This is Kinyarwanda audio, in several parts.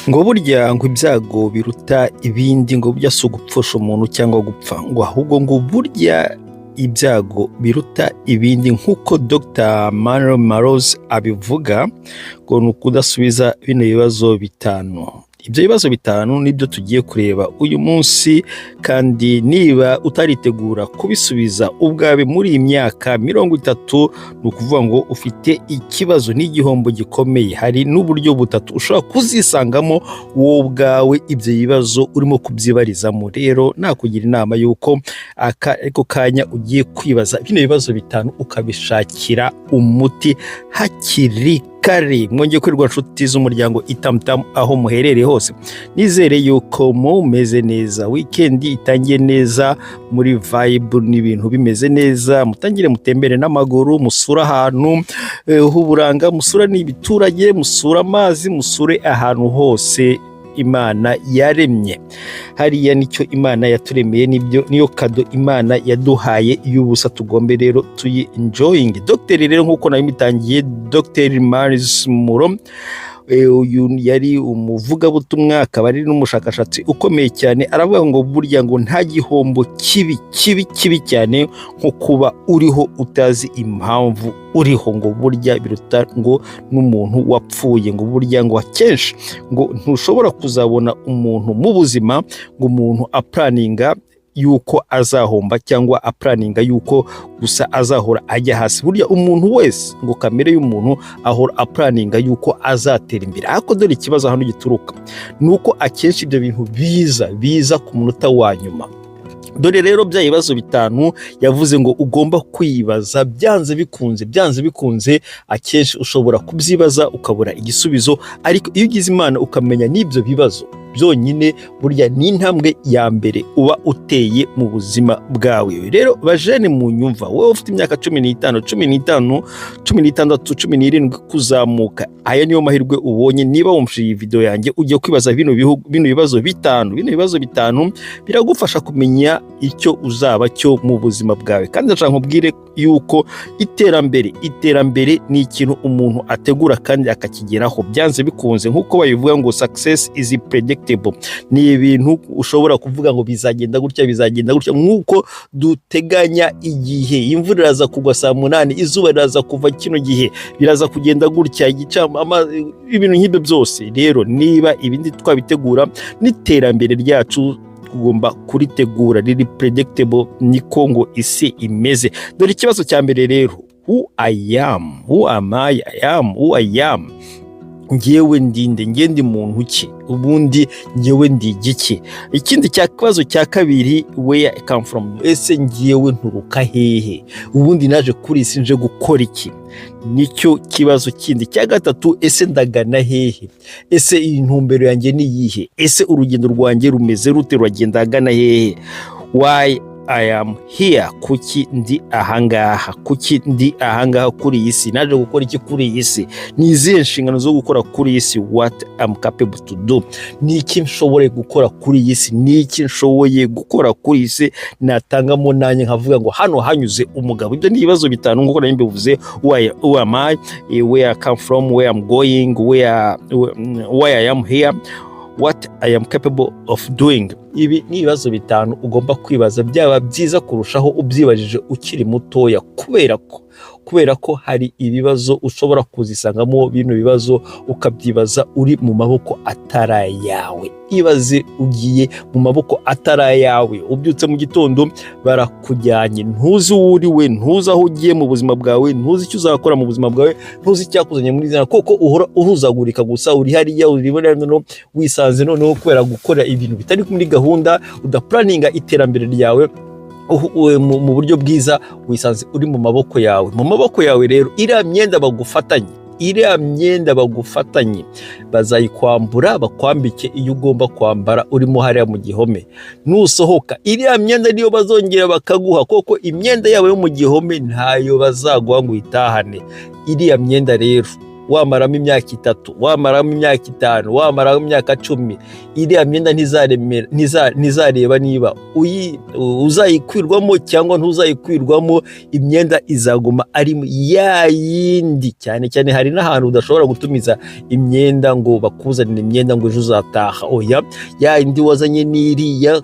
ngo burya ngo ibyago biruta ibindi ngo burya si ugupfusha umuntu cyangwa gupfa ngo ahubwo ngo burya ibyago biruta ibindi nk'uko Dr. Manuel Maroz abivuga ngo ni ukudasubiza bino bibazo bitanu. Ibyo bibazo bitanu nibyo tugiye kureba uyu munsi, kandi niba utaritegura kubisubiza ubwawe muri iyi myaka 30, ni ukuvuga ngo ufite ikibazo n'igihombo gikomeye. Hari n'uburyo butatu ushobora kuzisangamo wowe ubwawe ibyo bibazo urimo kubyibarizamo. Rero nakugira inama y'uko ariko kanya ugiye kwibaza bino bibazo bitanu ukabishakira umuti hakiri kare. Mwongeye kwirwa nshuti z'umuryango Itamtam aho muherereye hose, nizere yuko mumeze neza, weekend itangiye neza, muri vibe n'ibintu bimeze neza. Mutangire mutembere n'amaguru, musura ahantu h'uburanga, musura n'ibiturage, musura amazi, musure ahantu hose Imana yaremye. Hariya nicyo Imana yaturemeye, niyo kado Imana yaduhaye y'ubusa, tugombe rero tuyi enjoying. Dr. rero nkuko nabimitangiye, Dr. Maroz Muro, uyu yari umuvugabutumwa akaba ari n'umushakashatsi ukomeye cyane. Aravuga ngo burya ngo nta gihombo kibi cyane nko kuba uriho utazi impamvu uriho. ngo burya biruta ngo n'umuntu wapfuye. ngo burya ngo akenshi ngo ntushobora kuzabona umuntu mu buzima ngo umuntu aplaninga yuko azahomba cyangwa aplaninga yuko gusa azahora ajya hasi. Burya umuntu wese ngo kamere y'umuntu ahora aplaninga yuko azatera imbere. Ariko dore ikibazo hano gituruka nuko akenshi ibyo bintu biza ku munota wa nyuma. Dore rero bya bibazo bitanu yavuze ngo ugomba kwibaza, byanze bikunze akenshi ushobora kubyibaza ukabura igisubizo, ariko iyo ugize Imana ukamenya n'ibyo bibazo byonyine, burya ni intambwe ya mbere uba uteye mu buzima bwawe. Rero bajene mu nyumva, wowe ufite imyaka 15, 15, 16, 17 kuzamuka, aya niyo mahirwe ubonye. Niba wumvise iyi video yanjye ugiye kwibaza bino bibazo bitanu biragufasha kumenya icyo uzaba cyo mu buzima bwawe. Kandi ndashaka nkubwire yuko iterambere ni ikintu umuntu ategura kandi akakigeraho byanze bikunze. Nkuko babivuga ngo success is predictable. Ni ibintu ushobora kuvuga ngo bizagenda gutya, nkuko duteganya igihe imvura iraza kugwa saa 8, izuba riraza kuva kino gihe, biraza kugenda gutya, ibintu nk'ibyo byose. Rero niba ibindi twabitegura, n'iterambere ryacu tugomba kuritegura riri predictable, niko ngo isi imeze. Dore ikibazo cya mbere rero, who am I? Ngewe ndinde, ngende muntu ki? Ubundi ngewe ndi igiki? Ikindi kibazo cya kabiri, where I come from, ese ngewe nturuka hehe? Ubundi naje kuri isi nje gukora iki? Nicyo kibazo kindi. Cya gatatu, ese ndagana hehe? Ese intumbero yanjye ni yihe? Ese urugendo rwanjye rumeze rute, rwagenda agana hehe? Why I am here, kuki ndi ahangaha kuri iyi si? Naje gukora iki kuri iyi si? Ni izihe nshingano zo gukora kuri iyi si? What I'm capable to do, ni iki nshoboye gukora kuri iyi si? Natangamo nanjye nkavuga ngo hano hanyuze umugabo. Ibyo ni ibibazo bitanu nk'uko nari mbivuze. Who am I, where I come from, where I'm going, why I am here, what I am capable of doing. Ibi ni ibibazo bitanu ugomba kwibaza. Byaba byiza kurushaho ubyibajije ukiri mutoya, kubera ko hari ibibazo ushobora kuzisangamo. Bino bibazo ukabyibaza uri mu maboko atarayawe. Ibaze ugiye mu maboko atarayawe, ubyutse mu gitondo barakujyanye, ntuzi uwo uriwe, ntuzi aho ugiye mu buzima bwawe, ntuzi icyo uzakora mu buzima bwawe, ntuzi icyakuzanye muri zina, koko uhora uhuzagurika gusa. uri hariya uribona noneho wisanze noneho kubera gukora ibintu bitari muri gahunda, udaplaninga iterambere ryawe mu buryo bwiza, wisanze uri mu maboko yawe. Rero iriya myenda bagufatanye bazayikwambura, bakwambike iyo ugomba kwambara urimo hariya mu gihome. Nusohoka iriya myenda niyo bazongera bakaguha, koko imyenda yabo yo mu gihome ntayo bazaguha ngo itahane. Iriya myenda rero wamaramo imyaka 3, wamaramo imyaka 5, wamaramo imyaka 10, iriya myenda ntizareba niba uzayikwirwamo cyangwa ntuzayikwirwamo, imyenda izaguma ari ya yindi. Cyane cyane hari n'ahantu udashobora gutumiza imyenda ngo bakuzanire imyenda ngo ejo uzataha, oya, ya yindi wazanye n'iriya,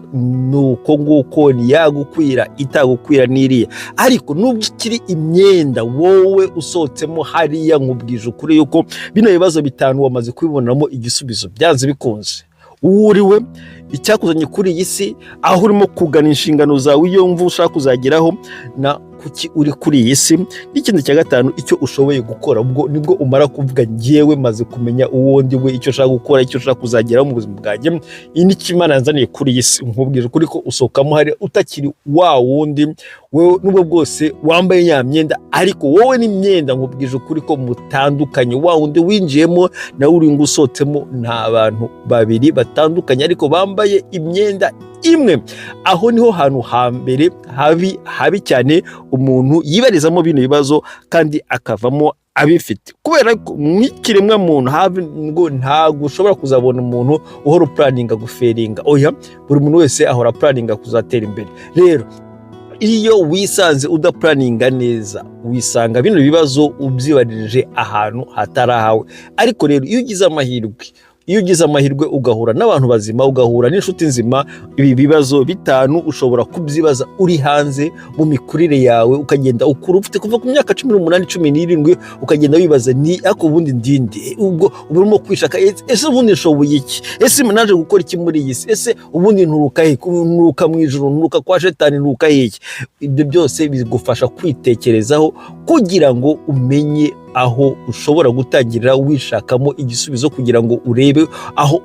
nuko nguko yagukwira, itagukwira n'iriya. Ariko nubwo ikiri imyenda, wowe usohotsemo hariya, nkubwije ukuri yuko bino bibazo 5 wamaze kubibonamo igisubizo byanze bikunze. Uriwe icyakuzanye kuri iyi si, aho urimo kugana inshingano zawe, iyo mvu ushaka kuzageraho, na kuki uri kuri iyi si. N'ikindi cya 5, icyo ushoboye gukora, ubwo nibwo umara kuvuga ngewe maze kumenya uwo ndi we, icyo ushaka gukora, icyo ushaka kuzageraho mu buzima bwanjye. Iyi ni Imana yanzaniye kuri iyi si. Nkubwije kuri ko usohokamo hari utakiri wa wundi, wewe nubwo bwose wambaye ya myenda, ariko wowe n'imyenda, nkubwije ukuri ko mutandukanye. Wa wundi winjiyemo na uri ngusohotsemo nta bantu babiri batandukanye, ariko bambaye imyenda imwe. Aho niho hantu hambere habi cyane umuntu yibarizamo bino bibazo kandi akavamo abifite, kubera ko mwikiremwa muntu ngo ntago ushobora kuzabona umuntu uhora planinga guferinga. Oya, buri muntu wese ahora planinga kuzatera imbere. Rero iyo wisanze udaplaninga neza, wisanga bino bibazo ubyibarije ahantu hatarahawe. Ariko rero iyo ugize amahirwe ugahura n'abantu bazima, ugahura n'inshuti nzima, ibi bibazo 5 ushobora kubyibaza uri hanze mu mikurire yawe, ukagenda ukura ufite kuva ku myaka 18, 17, ukagenda wibaza ni ako ubundi ndinde, ubwo urimo kwishaka, ese ubundi nshoboye iki, ese naje gukora iki muri iyi si, ese ubundi nturuka he, nturuka mu ijuru, nturuka kwa shetani, nturuka he. Ibyo byose bigufasha kwitekerezaho kugira ngo umenye aho ushobora gutangirira wishakamo igisubizo, kugira ngo urebe aho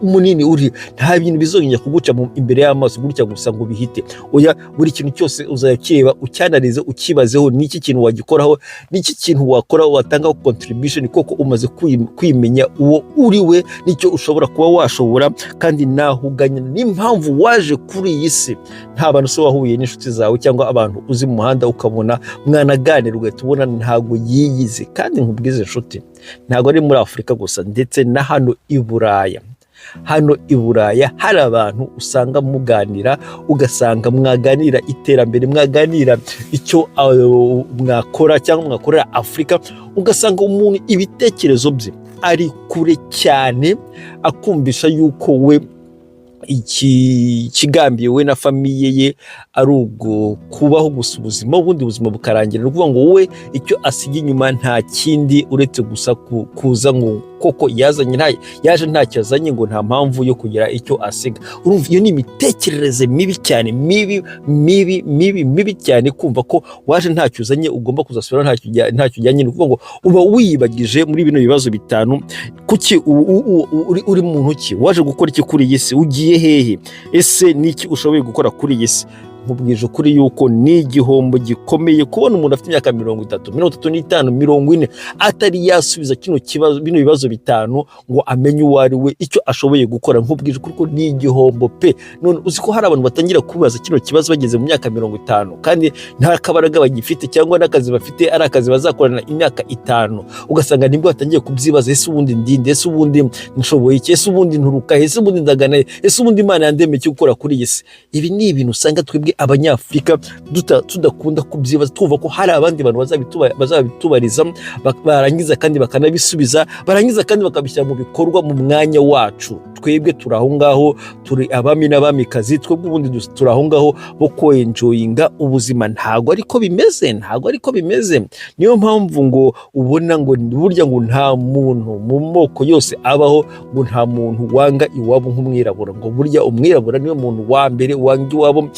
umunini uri. Nta bintu bizongera kuguca imbere y'amaso gutya gusa ngo bihite. Oya, buri kintu cyose uzakireba, ucyanarize, ukibazeho, niki kintu wagikoraho, niki kintu wakora, watanga contribution, koko umaze kwimenya uwo uri we, nicyo ushobora kuba washobora, kandi nahuganya n'impamvu waje kuri iyi si. Nta bantu se wahuye n'inshuti zawe cyangwa abantu uzi mu muhanda ukabona mwanaganirwe, tubona ntago yiyize. Kandi nkubwize inshuti, ntago ari muri Afurika gusa, ndetse na hano i Buraya. Hano i Buraya hari abantu usanga muganira, ugasanga mwaganira iterambere, mwaganira icyo mwakora cyangwa mwakorera Afurika, ugasanga umuntu ibitekerezo bye ari kure cyane, akumvisha yuko we ikigambiye we na famiye ye ari ubwo kubaho gusa ubuzima, ubundi buzima bukarangira. Ni ukuvuga ngo wowe icyo asiga inyuma nta kindi uretse gusa kuza ngo koko yaje ntacyo azanye, ngo nta mpamvu yo kugira icyo asiga. Urumva, iyo ni imitekerereze mibi cyane, mibi cyane, kumva ko waje ntacyo uzanye ugomba kuzasubira ntacyo ujyanye. Ni ukuvuga ngo uba wiyibagije muri bino bibazo 5. Kuki uri muntu ki, waje gukora iki kuri iyi si, ugiye hehe, ese niki ushoboye gukora kuri iyi si? Nkubwije ukuri yuko ni igihombo gikomeye kubona umuntu afite imyaka 30, 35, 40 atari yasubiza bino bibazo 5 ngo amenye uwo ari we, icyo ashoboye gukora. Nkubwije ukuri ko ni igihombo pe. None uzi ko hari abantu batangira kubaza kino kibazo bageze mu myaka 50, kandi nta kabaraga bagifite, cyangwa n'akazi bafite ari akazi bazakorana imyaka 5, ugasanga nibwo batangiye kubyibaza, ese ubundi ndinde, ese ubundi nshoboye iki, ese ubundi nturuka he, ese ubundi ndagana he, ese ubundi Imana yandemeye cyo gukora kuri iyi si. Ibi ni ibintu usanga twebwe Abanyafurika tudakunda kubyibaza, tuvuga ko hari abandi bantu bazabitubariza, barangiza kandi bakanabisubiza, barangiza kandi bakabishyira mu bikorwa mu mwanya wacu. Twebwe turi aho ngaho, turi abami n'abamikazi, twebwe ubundi turi aho ngaho bo enjoyinga ubuzima. Ntago ariko bimeze. Niyo mpamvu ngo ubona ngo burya ngo nta muntu mu moko yose abaho ngo nta muntu wanga iwabo nk'umwirabura, ngo burya umwirabura niwe muntu wa mbere wanga iwabo ngo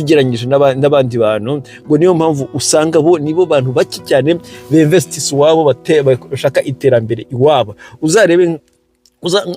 ugereranyije n'abandi bantu. Ngo niyo mpamvu usanga bo nibo bantu bake cyane b'investisi wabo bashaka iterambere iwabo. Uzarebe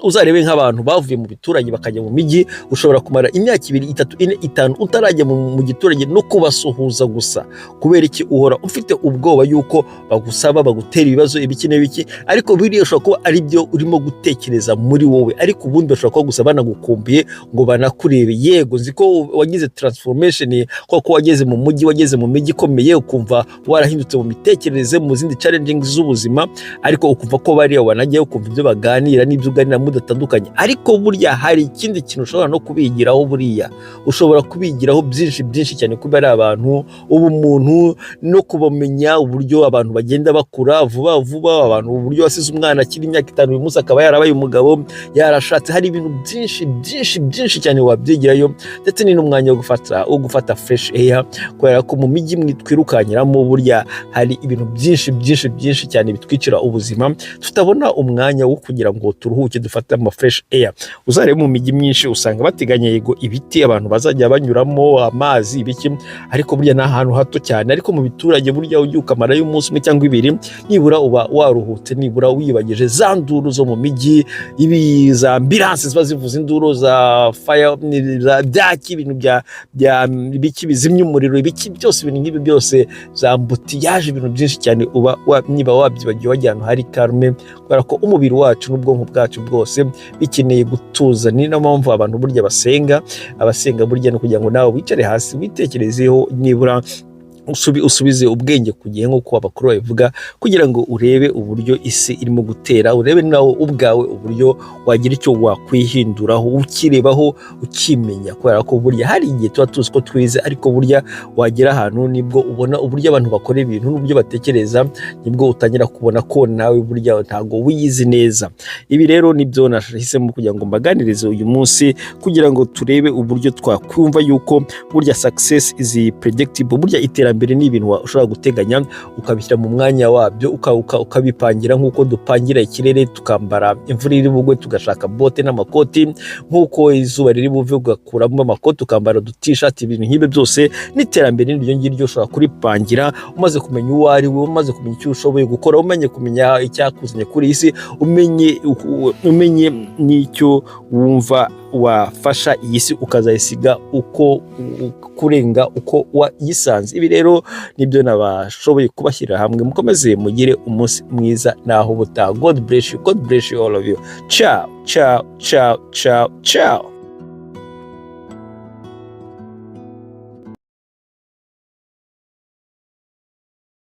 uzarebe nk'abantu bavuye mu biturage bakajya mu mijyi, ushobora kumara imyaka 2, 3, 4, 5 utarajya mu giturage no kubasuhuza gusa. Kubera iki? Uhora ufite ubwoba yuko bagusaba, bagutera ibibazo ibiki n'ibiki, ariko biriya ushobora kuba ari byo urimo gutekereza muri wowe, ariko ubundi bashobora kuba gusa banagukumbiye ngo banakurebe. Yego nzi ko wagize transformation, ko wageze mu mujyi, wageze mu mijyi ikomeye, ukumva warahindutse mu mitekerereze, mu zindi challenges z'ubuzima, ariko ukumva ko bariya wanajyayo ukumva ibyo baganira n'ibyo uganira mudatandukanye. Ariko burya hari ikindi kintu ushobora no kubigiraho, buriya ushobora kubigiraho byinshi cyane, kuba ari abantu ubumuntu no kubamenya uburyo abantu bagenda bakura vuba, abantu uburyo wasize umwana akiri imyaka 5 uyu munsi akaba yarabaye umugabo, yarashatse. Hari ibintu byinshi cyane wabyigirayo, ndetse ni n'umwanya wo gufata fresh air, kubera ko mu mijyi twirukanyiramo burya hari ibintu byinshi cyane bitwicira ubuzima, tutabona umwanya wo kugira ngo turuhuke dufate ama fresh air. Uzarebe mu mijyi myinshi usanga bateganya yego ibiti abantu bazajya banyuramo, amazi ibiki, ariko burya ni ahantu hato cyane. Ariko mu biturage burya ujya ukamarayo umunsi umwe cyangwa 2, nibura uba waruhutse, nibura wiyibagije za nduru zo mu mijyi, ibi za ambulance ziba zivuza induru, za fire, za byaki, ibintu bya ibiki bizimya umuriro, ibiki byose, ibintu nk'ibi byose, za mbutiyaje, ibintu byinshi cyane uba niba wabyibagiwe wajya ahantu hari calme, kubera ko umubiri wacu n'ubwonko bwacu bwose bikeneye gutuza. Ni nayo mpamvu abantu burya abasenga burya no kugira ngo nawe wicare hasi witekerezeho, nibura usubize ubwenge ku gihe nk'uko abakuru babivuga, kugira ngo urebe uburyo isi irimo gutera, urebe nawe ubwawe uburyo wagira icyo wakwihinduraho, ukirebaho, ukimenya. Kubera ko burya hari igihe tuba tuzi ko twize, ariko burya wagera ahantu nibwo ubona uburyo abantu bakora ibintu n'uburyo batekereza, nibwo utangira kubona ko nawe burya ntago wiyizi neza. Ibi rero nibyo nahisemo kugira ngo mbaganirize uyu munsi, kugira ngo turebe uburyo twakumva yuko burya success is predictable. Burya iterambere ni ibintu ushobora guteganya ukabishyira mu mwanya wabyo, ukabipangira nk'uko dupangira ikirere, tukambara imvura iri bugwe tugashaka bote n'amakoti, nk'uko izuba riri buve ugakuramo amakoti ukambara uduti-shirt. Ibintu nk'ibi byose n'iterambere n'iryo ngiryo ushobora kuripangira, umaze kumenya uwo ari we, umaze kumenya icyo ushoboye gukora, umenye kumenya icyakuzanye kuri isi, umenye n'icyo wumva wafasha iyi si ukazayisiga uko kurenga uko wayisanze. Ibi rero nibyo nabashoboye kubashyira hamwe. Mukomeze mugire umunsi mwiza, naho ubutaha. God bless you all of you. Ciao.